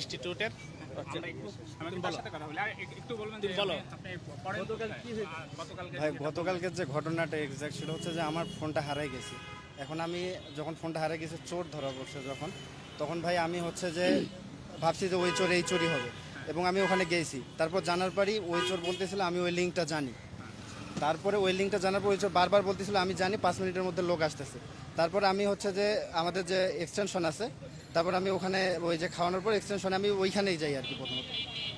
ইনস্টিটিউটের ভাই গতকালকে যে ঘটনাটা এক্সাক্ট সেটা হচ্ছে যে আমার ফোনটা হারাই গেছে। এখন আমি যখন ফোনটা হারাই গেছে চোর ধরা পড়ছে তখন ভাই আমি হচ্ছে যে ভাবছি যে ওই চোর এই চোরই হবে এবং আমি ওখানে গেছি। তারপর জানার পরই ওই চোর বলতেছিল আমি ওই লিঙ্কটা জানি। তারপরে ওই লিঙ্কটা জানার পর ওই চোর বারবার বলতেছিল আমি জানি 5 মিনিটের মধ্যে লোক আসতেছে। তারপর আমি হচ্ছে যে আমাদের যে এক্সটেনশন আছে তারপর আমি ওখানে ওই যে খাওয়ানোর পর এক্সটেনশনে আমি ওইখানেই যাই আর কি। প্রথমত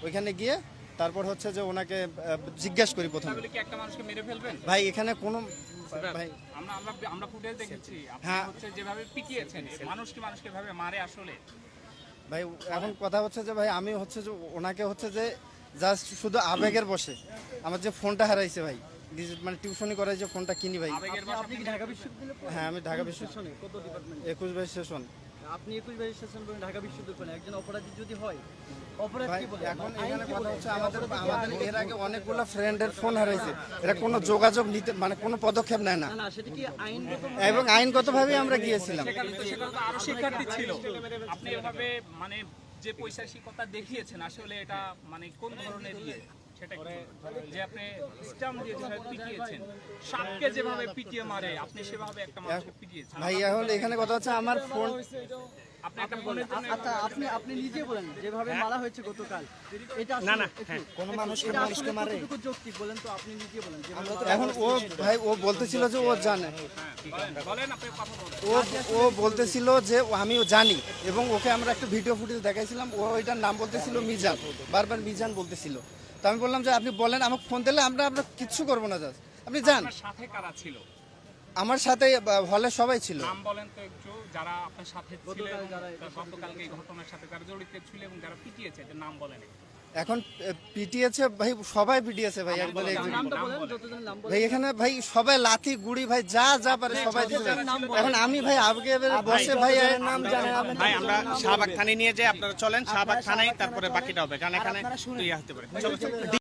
ওইখানে গিয়ে তারপর হচ্ছে যে ওনাকে জিজ্ঞেস করি প্রথমে একটা মানুষকে মেরে ফেলবেন ভাই এখানে কোনো ভাই আমরা ফুটেজ দেখেছি আপনি হ্যাঁ। হচ্ছে যেভাবে পিটিয়েছেন মানুষকে এভাবে মারে আসলে ভাই এখন কথা হচ্ছে যে ভাই আমি হচ্ছে যে ওনাকে হচ্ছে যে জাস্ট শুধু আবেগের বসে আমার যে ফোনটা হারাইছে ভাই মানে টিউশনি করাই যে ফোনটা কিনি ভাই। আপনি কি ঢাকা বিশ্ববিদ্যালয়ে পড়েন? হ্যাঁ আমি ঢাকা বিশ্ববিদ্যালয়ে কত ডিপার্টমেন্ট? 21 সেশন। আপনি 21 সেশন পড়েন ঢাকা বিশ্ববিদ্যালয়ে পড়েন। একজন অপরাধী যদি হয় অপরাধ ভাই কি বলে? এখন আইন এখানে কি কথা বলে? হচ্ছে আমাদের এর আগে অনেকগুলো ফ্রেন্ডের ফোন হারাইছে, এরা কোনো যোগাযোগ নিতে মানে কোনো পদক্ষেপ নেয় না না না সেটা কি আইনগত? এবং আইনগতভাবে আমরা গিয়েছিলাম। সেখানে তো আরো শিক্ষার্থী ছিল আপনি এভাবে মানে যে পৈশাচিকতা দেখিয়েছেন আসলে এটা মানে কোন ধরনের সেটা কি? যে আপনি স্টাম্প দিয়ে যেভাবে পিটিয়েছেন সাপকে যেভাবে পিটিয়ে মারে আপনি সেভাবে একটা মানুষকে পিটিয়েছেন ভাই এখন এখানে কথা হচ্ছে আমার ফোন আপনি একটা ফোনের জন্য আচ্ছা আপনি নিজে বলেন যেভাবে মারা হয়েছে গতকাল এটা না, না, কোন মানুষ এটা মানুষকে আসলে মারে। কতটুকু যৌক্তিক বলেন তো আপনি নিজে বলেন যেভাবে এখন ও ভাই ও বলতেছিল যে ও জানে, বলেন আপনি কথা বলেন ও বলতেছিল যে আমিও জানি এবং ওকে আমরা একটা ভিডিও ফুটেজ দেখাইছিলাম। ও ওইটার নাম বলতেছিল মিজান, বারবার মিজান বলতেছিল। তো আমি বললাম যে আপনি বলেন আমাকে ফোন দিলে আমরা কিচ্ছু করবো না, জাস্ট আপনি যান। আপনার সাথে কারা ছিল আমার সাথে হলে সবাই ছিল। নাম বলেন তো একটু যারা আপনার সাথে ছিল এবং গতকালকে এই ঘটনার সাথে যারা জড়িত ছিল এবং যারা পিটিয়েছে এদের নাম বলেন এখন পিটিয়েছে ভাই, সবাই পিটিয়েছে ভাই একবারে নামটা বলেন যতজন নাম বলেন। ভাই এখানে ভাই সবাই লাথি গুড়ি ভাই যা পারে সবাই দিছে। এখন আমি ভাই আগে বসে ভাই নাম জানেন ভাই আমরা শাহবাগ থানায় নিয়ে যাই, আপনারা চলেন শাহবাগ থানায়, তারপরে বাকিটা হবে কারণ এখানে ইয়ে হতে পারে। চলো